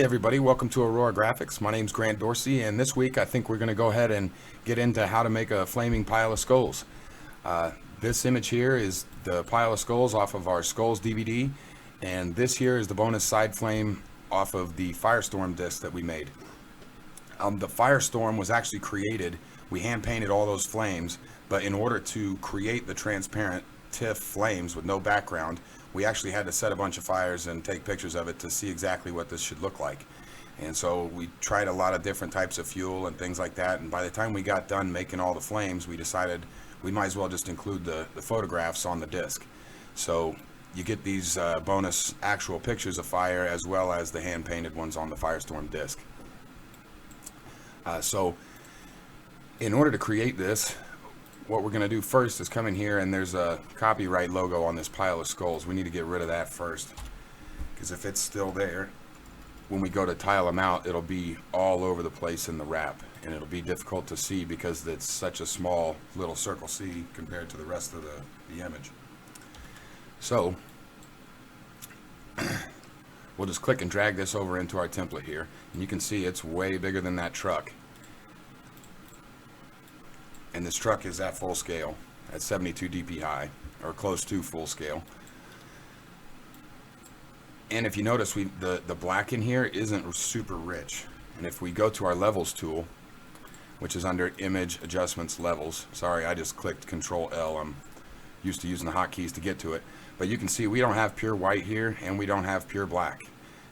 everybody, welcome to Aurora Graphics. My name's Grant Dorsey, and this week I think we're going to go ahead and get into how to make a flaming pile of skulls. This image here is the pile of skulls off of our Skulls DVD, and this here is the bonus side flame off of the Firestorm disc that we made. The Firestorm was actually created, we hand painted all those flames, but in order to create the transparent TIFF flames with no background, we actually had to set a bunch of fires and take pictures of it to see exactly what this should look like. And so we tried a lot of different types of fuel and things like that, and by the time we got done making all the flames, we decided we might as well just include the photographs on the disc. So you get these bonus actual pictures of fire as well as the hand painted ones on the Firestorm disc. So in order to create this, what we're going to do first is come in here, and there's a copyright logo on this pile of skulls. We need to get rid of that first, because if it's still there, when we go to tile them out, it'll be all over the place in the wrap, and it'll be difficult to see because it's such a small little circle C compared to the rest of the image. So we'll just click and drag this over into our template here, and you can see it's way bigger than that truck. And this truck is at full scale, at 72 dpi, or close to full scale. And if you notice, the black in here isn't super rich. And if we go to our levels tool, which is under image adjustments levels, sorry, I just clicked Control L. I'm used to using the hotkeys to get to it. But you can see we don't have pure white here, and we don't have pure black.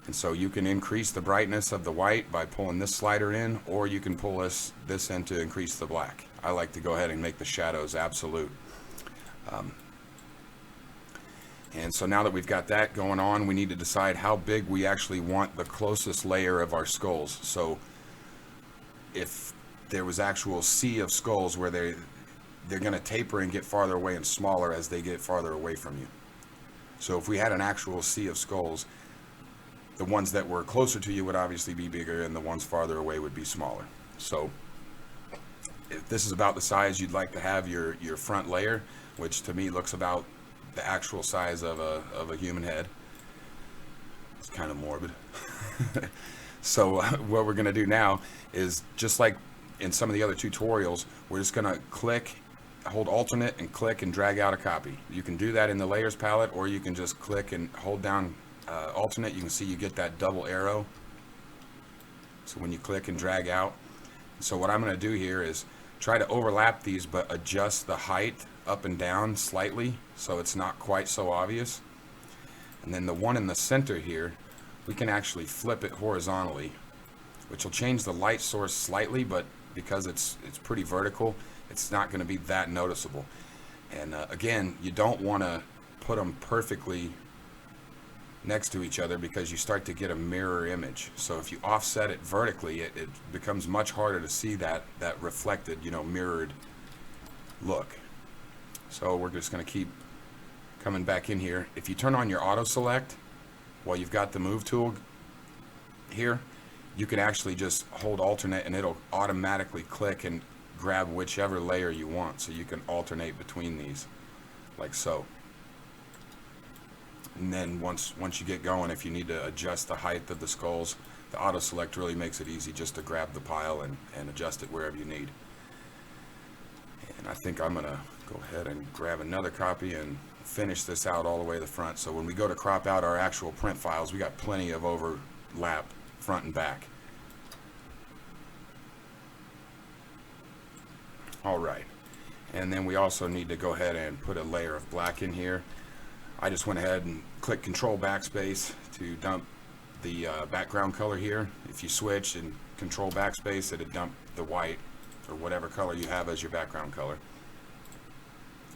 And so you can increase the brightness of the white by pulling this slider in, or you can pull this in to increase the black. I like to go ahead and make the shadows absolute. And so now that we've got that going on, we need to decide how big we actually want the closest layer of our skulls. So if there was actual sea of skulls where they're going to taper and get farther away and smaller as they get farther away from you. So if we had an actual sea of skulls, the ones that were closer to you would obviously be bigger, and the ones farther away would be smaller. So if this is about the size you'd like to have your front layer, which to me looks about the actual size of a human head. It's kind of morbid. So what we're going to do now is, just like in some of the other tutorials, we're just going to hold alternate and click and drag out a copy. You can do that in the layers palette, or you can just click and hold down alternate. You can see you get that double arrow. So when you click and drag out. So what I'm going to do here is try to overlap these, but adjust the height up and down slightly so it's not quite so obvious. And then the one in the center here, we can actually flip it horizontally, which will change the light source slightly, but because it's pretty vertical, it's not going to be that noticeable. And again, you don't want to put them perfectly next to each other because you start to get a mirror image. So if you offset it vertically, it becomes much harder to see that reflected, mirrored look. So we're just going to keep coming back in here. If you turn on your auto select while you've got the move tool here, you can actually just hold alternate and it'll automatically click and grab whichever layer you want, so you can alternate between these like so. And then once you get going, if you need to adjust the height of the skulls, the auto select really makes it easy just to grab the pile and adjust it wherever you need. And I think I'm gonna go ahead and grab another copy and finish this out all the way to the front. So when we go to crop out our actual print files, we got plenty of overlap front and back. All right, and then we also need to go ahead and put a layer of black in here. I just went ahead and clicked Control Backspace to dump the background color here. If you switch and Control Backspace, it'll dump the white or whatever color you have as your background color.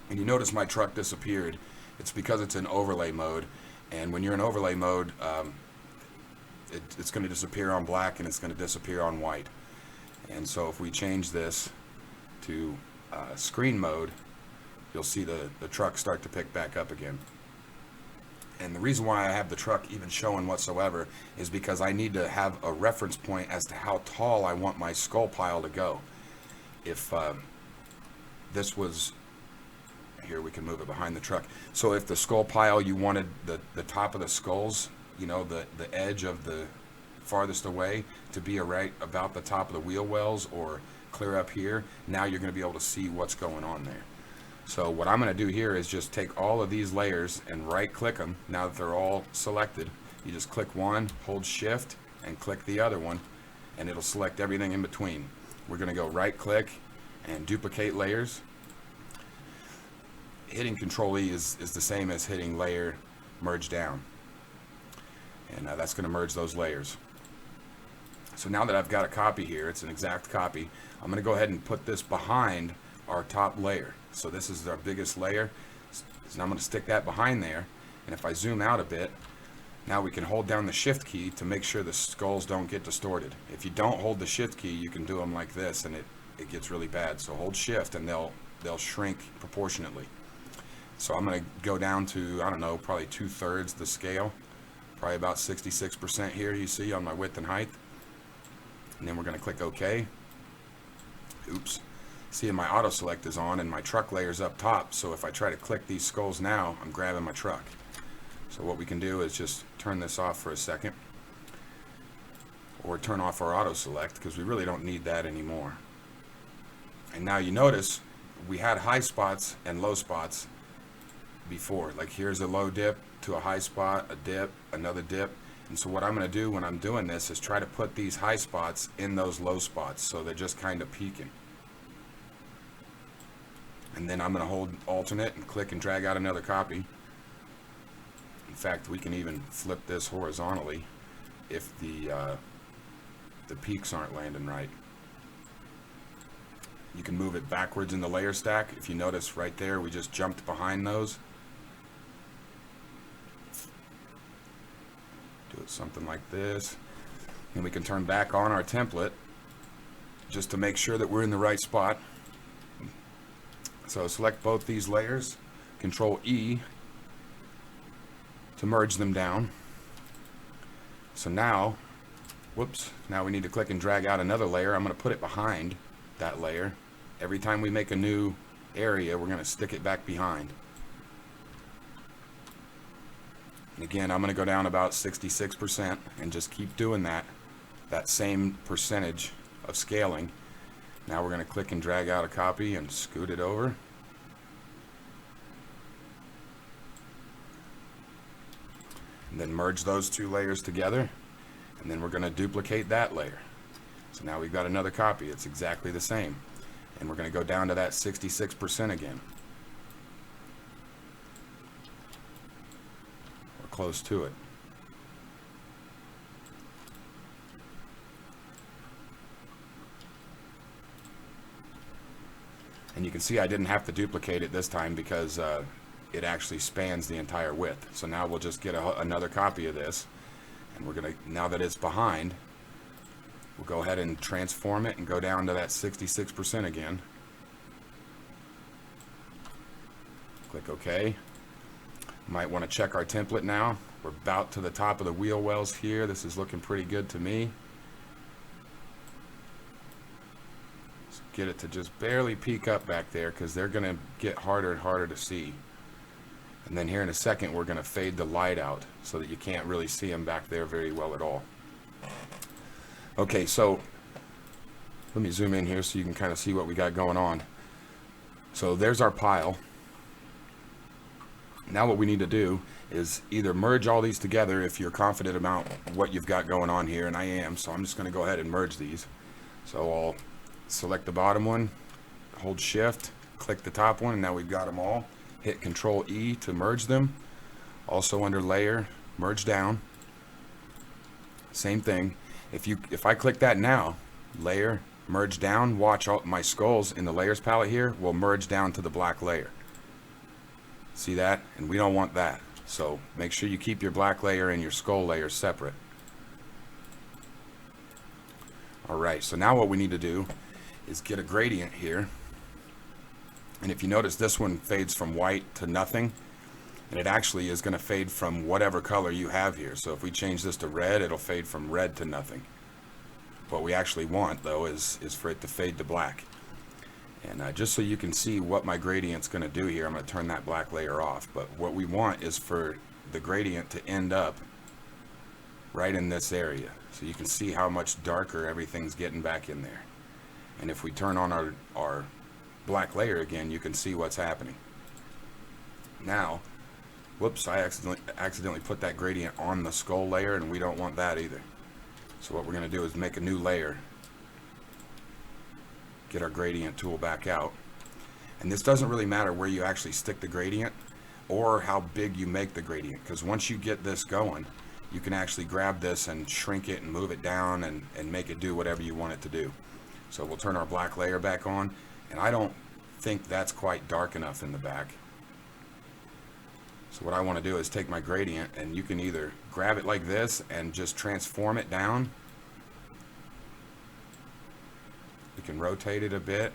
And you notice my truck disappeared. It's because it's in overlay mode, and when you're in overlay mode, it's going to disappear on black and it's going to disappear on white. And so if we change this to screen mode, you'll see the truck start to pick back up again. And the reason why I have the truck even showing whatsoever is because I need to have a reference point as to how tall I want my skull pile to go. If this was here, we can move it behind the truck. So if the skull pile, you wanted the top of the skulls, the edge of the farthest away to be right about the top of the wheel wells or clear up here, now you're going to be able to see what's going on there. So what I'm going to do here is just take all of these layers and right click them. Now that they're all selected, you just click one, hold shift, and click the other one, and it'll select everything in between. We're going to go right click and duplicate layers. Hitting Control E is the same as hitting layer merge down, and that's going to merge those layers. So now that I've got a copy here, it's an exact copy, I'm going to go ahead and put this behind our top layer. So this is our biggest layer, so now I'm going to stick that behind there, and if I zoom out a bit, now we can hold down the shift key to make sure the skulls don't get distorted. If you don't hold the shift key, you can do them like this and it gets really bad. So hold shift and they'll shrink proportionately. So I'm going to go down to, I don't know, probably 2/3 the scale, probably about 66% here, you see, on my width and height. And then we're going to click OK. Oops. See, my auto select is on and my truck layer's up top, so if I try to click these skulls now, I'm grabbing my truck. So what we can do is just turn this off for a second, or turn off our auto select, because we really don't need that anymore. And now you notice we had high spots and low spots before. Like here's a low dip to a high spot, a dip, another dip. And so what I'm going to do when I'm doing this is try to put these high spots in those low spots so they're just kind of peaking. And then I'm going to hold alternate and click and drag out another copy. In fact, we can even flip this horizontally if the peaks aren't landing right. You can move it backwards in the layer stack. If you notice right there, we just jumped behind those. Do it something like this. And we can turn back on our template just to make sure that we're in the right spot. So select both these layers, Control E to merge them down. So now, whoops, now we need to click and drag out another layer. I'm going to put it behind that layer. Every time we make a new area, we're going to stick it back behind. And again, I'm going to go down about 66% and just keep doing that same percentage of scaling. Now we're going to click and drag out a copy and scoot it over. And then merge those two layers together. And then we're going to duplicate that layer. So now we've got another copy. It's exactly the same. And we're going to go down to that 66% again. We're close to it. And you can see I didn't have to duplicate it this time because it actually spans the entire width. So now we'll just get another copy of this, and we're going to, now that it's behind, we'll go ahead and transform it and go down to that 66% again. Click OK. Might want to check our template now. We're about to the top of the wheel wells here. This is looking pretty good to me. Get it to just barely peek up back there because they're going to get harder and harder to see. And then here in a second we're going to fade the light out so that you can't really see them back there very well at all. Okay, so let me zoom in here so you can kind of see what we got going on. So there's our pile. Now what we need to do is either merge all these together if you're confident about what you've got going on here, and I am, so I'm just going to go ahead and merge these. So I'll select the bottom one, hold shift, click the top one, and now we've got them all. Hit Control E to merge them. Also under layer, merge down. Same thing. If I click that now, layer, merge down, watch all my skulls in the layers palette here will merge down to the black layer. See that? And we don't want that. So make sure you keep your black layer and your skull layer separate. Alright, so now what we need to do is get a gradient here, and if you notice, this one fades from white to nothing, and it actually is going to fade from whatever color you have here. So if we change this to red, it'll fade from red to nothing. What we actually want though is for it to fade to black. And just so you can see what my gradient's going to do here, I'm going to turn that black layer off. But what we want is for the gradient to end up right in this area. So you can see how much darker everything's getting back in there. And if we turn on our black layer again, you can see what's happening. Now, whoops, I accidentally put that gradient on the skull layer, and we don't want that either. So what we're going to do is make a new layer, get our gradient tool back out. And this doesn't really matter where you actually stick the gradient or how big you make the gradient, because once you get this going, you can actually grab this and shrink it and move it down and make it do whatever you want it to do. So we'll turn our black layer back on, and I don't think that's quite dark enough in the back. So what I want to do is take my gradient, and you can either grab it like this and just transform it down. You can rotate it a bit.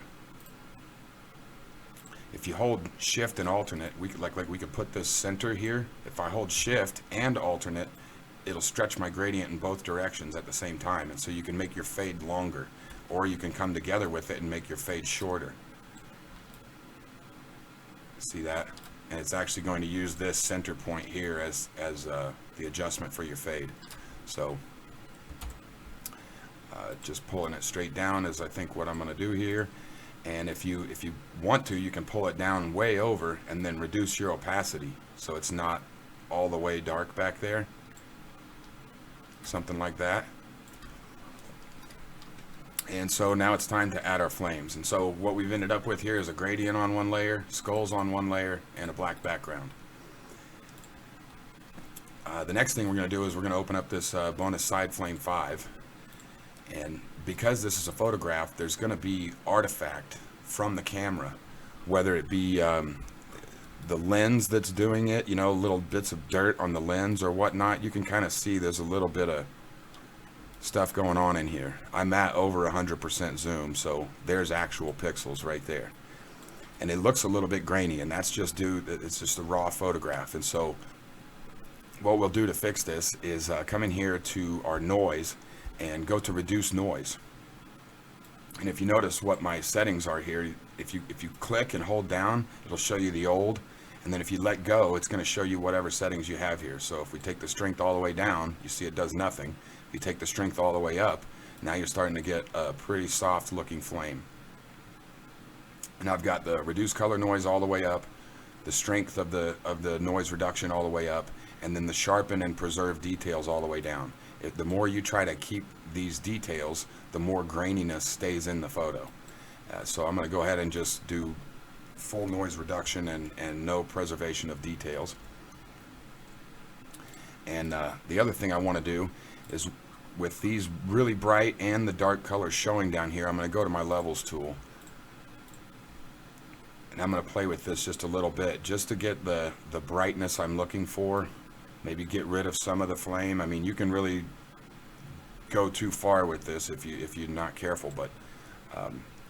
If you hold shift and alternate, we could put this center here. If I hold shift and alternate, it'll stretch my gradient in both directions at the same time, and so you can make your fade longer, or you can come together with it and make your fade shorter. See that? And it's actually going to use this center point here as the adjustment for your fade. So just pulling it straight down is I think what I'm going to do here. And if you want to, you can pull it down way over and then reduce your opacity so it's not all the way dark back there. Something like that. And so now it's time to add our flames. And so what we've ended up with here is a gradient on one layer, skulls on one layer, and a black background. The next thing we're going to do is we're going to open up this bonus side flame 5. And because this is a photograph, there's going to be artifact from the camera, whether it be the lens that's doing it, you know, little bits of dirt on the lens or whatnot. You can kind of see there's a little bit of stuff going on in here. I'm at over 100% zoom, so there's actual pixels right there. And it looks a little bit grainy, and that's just it's just a raw photograph. And so what we'll do to fix this is come in here to our noise and go to reduce noise. And if you notice what my settings are here, if you click and hold down, it'll show you the old, and then if you let go, it's going to show you whatever settings you have here. So if we take the strength all the way down, you see it does nothing. If you take the strength all the way up, now you're starting to get a pretty soft looking flame. And I've got the reduce color noise all the way up, the strength of the noise reduction all the way up, and then the sharpen and preserve details all the way down. The more you try to keep these details, the more graininess stays in the photo. So I'm going to go ahead and just do full noise reduction and no preservation of details. And the other thing I want to do is, with these really bright and the dark colors showing down here, I'm going to go to my levels tool, and I'm going to play with this just a little bit just to get the brightness I'm looking for. Maybe get rid of some of the flame. I mean, you can really go too far with this if you're not careful, but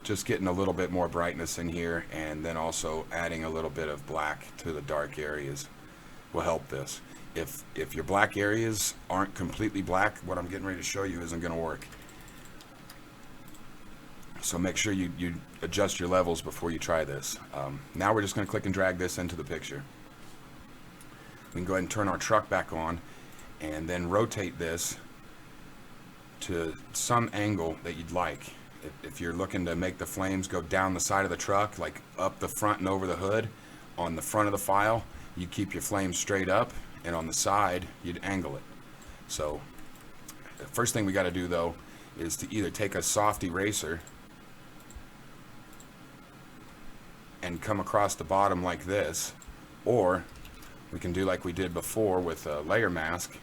just getting a little bit more brightness in here, and then also adding a little bit of black to the dark areas will help this. If your black areas aren't completely black, what I'm getting ready to show you isn't going to work. So make sure you adjust your levels before you try this. Now we're just going to click and drag this into the picture. We can go ahead and turn our truck back on, and then rotate this to some angle that you'd like. If you're looking to make the flames go down the side of the truck, like up the front and over the hood, on the front of the file, you keep your flames straight up, and on the side, you'd angle it. So the first thing we got to do, though, is to either take a soft eraser and come across the bottom like this, or we can do like we did before with a layer mask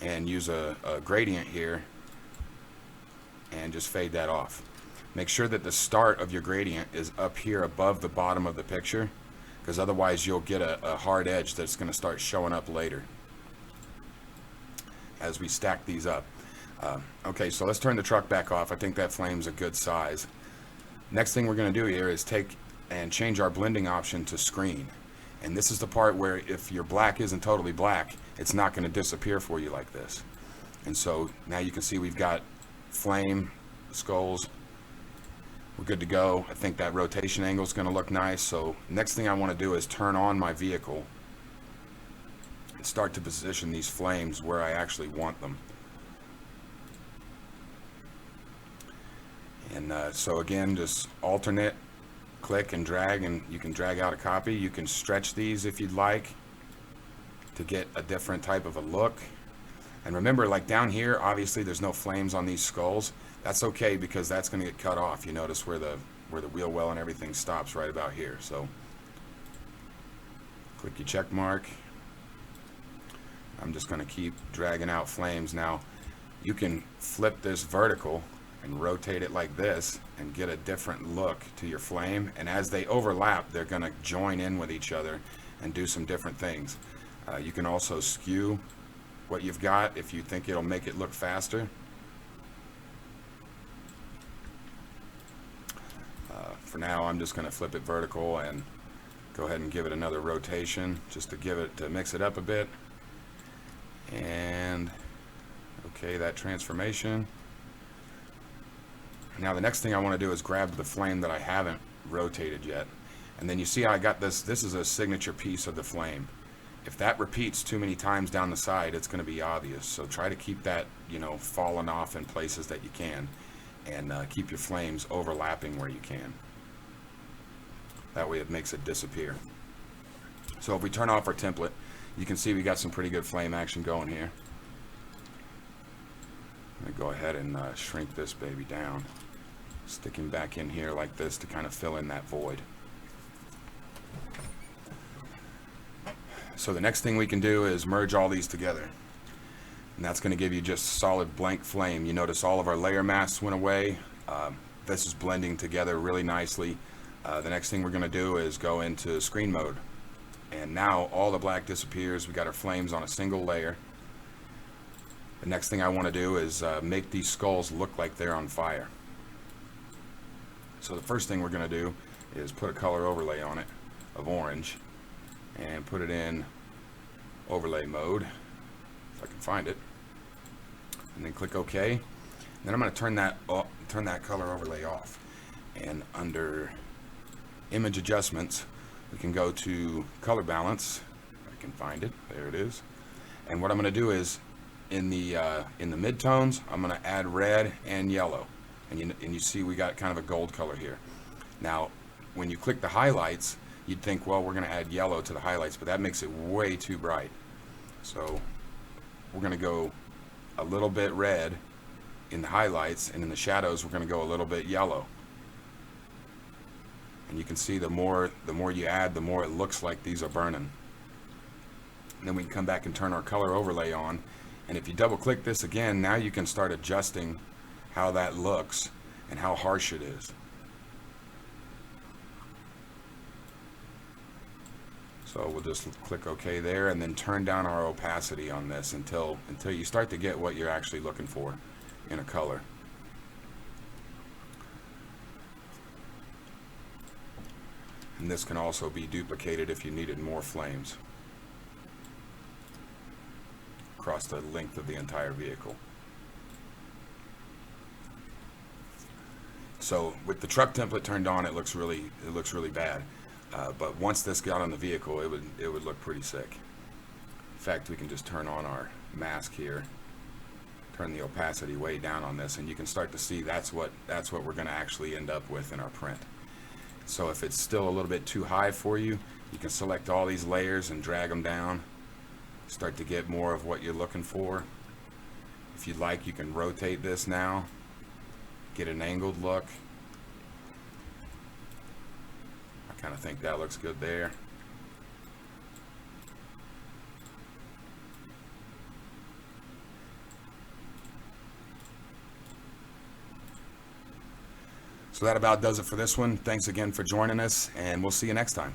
and use a gradient here and just fade that off. Make sure that the start of your gradient is up here above the bottom of the picture, because otherwise you'll get a hard edge that's going to start showing up later as we stack these up. Okay, so let's turn the truck back off. I think that flame's a good size. Next thing we're going to do here is take and change our blending option to screen. And this is the part where if your black isn't totally black, it's not going to disappear for you like this. And so now you can see we've got flame, skulls. We're good to go. I think that rotation angle is going to look nice. So next thing I want to do is turn on my vehicle and start to position these flames where I actually want them. And so again, just alternate, click and drag, and you can drag out a copy. You can stretch these if you'd like to get a different type of a look. And remember, like down here, obviously there's no flames on these skulls. That's okay, because that's going to get cut off. You notice where the wheel well and everything stops right about here. So click your check mark. I'm just going to keep dragging out flames. Now you can flip this vertical and rotate it like this and get a different look to your flame, and as they overlap, they're going to join in with each other and do some different things. You can also skew what you've got if you think it'll make it look faster. For now, I'm just going to flip it vertical and go ahead and give it another rotation just to mix it up a bit. And okay, that transformation. Now the next thing I want to do is grab the flame that I haven't rotated yet, and then you see how I got this. This is a signature piece of the flame. If that repeats too many times down the side, it's going to be obvious. So try to keep that, you know, falling off in places that you can, and keep your flames overlapping where you can. That way it makes it disappear. So if we turn off our template, you can see we got some pretty good flame action going here. I'm going to go ahead and shrink this baby down, sticking back in here like this to kind of fill in that void. So the next thing we can do is merge all these together, and that's going to give you just solid blank flame. You notice all of our layer masks went away. This is blending together really nicely. The next thing we're going to do is go into screen mode, and now all the black disappears. We got our flames on a single layer. The next thing I want to do is make these skulls look like they're on fire. So the first thing we're going to do is put a color overlay on it of orange, and put it in overlay mode if I can find it, and then click OK. Then I'm going to turn that color overlay off, and under image adjustments we can go to color balance. If I can find it, there it is. And what I'm going to do is in the midtones, I'm going to add red and yellow, and you see we got kind of a gold color here. Now when you click the highlights, you'd think, well, we're going to add yellow to the highlights, but that makes it way too bright. So we're going to go a little bit red in the highlights, and in the shadows we're going to go a little bit yellow. And you can see the more you add, the more it looks like these are burning. And then we can come back and turn our color overlay on, and if you double click this again, now you can start adjusting how that looks and how harsh it is. So we'll just click OK there, and then turn down our opacity on this until you start to get what you're actually looking for in a color. And this can also be duplicated if you needed more flames across the length of the entire vehicle. So with the truck template turned on, it looks really bad. But once this got on the vehicle, it would look pretty sick. In fact, we can just turn on our mask here, turn the opacity way down on this, and you can start to see that's what we're going to actually end up with in our print. So if it's still a little bit too high for you, you can select all these layers and drag them down, start to get more of what you're looking for. If you'd like, you can rotate this now, get an angled look. I kind of think that looks good there. So that about does it for this one. Thanks again for joining us, and we'll see you next time.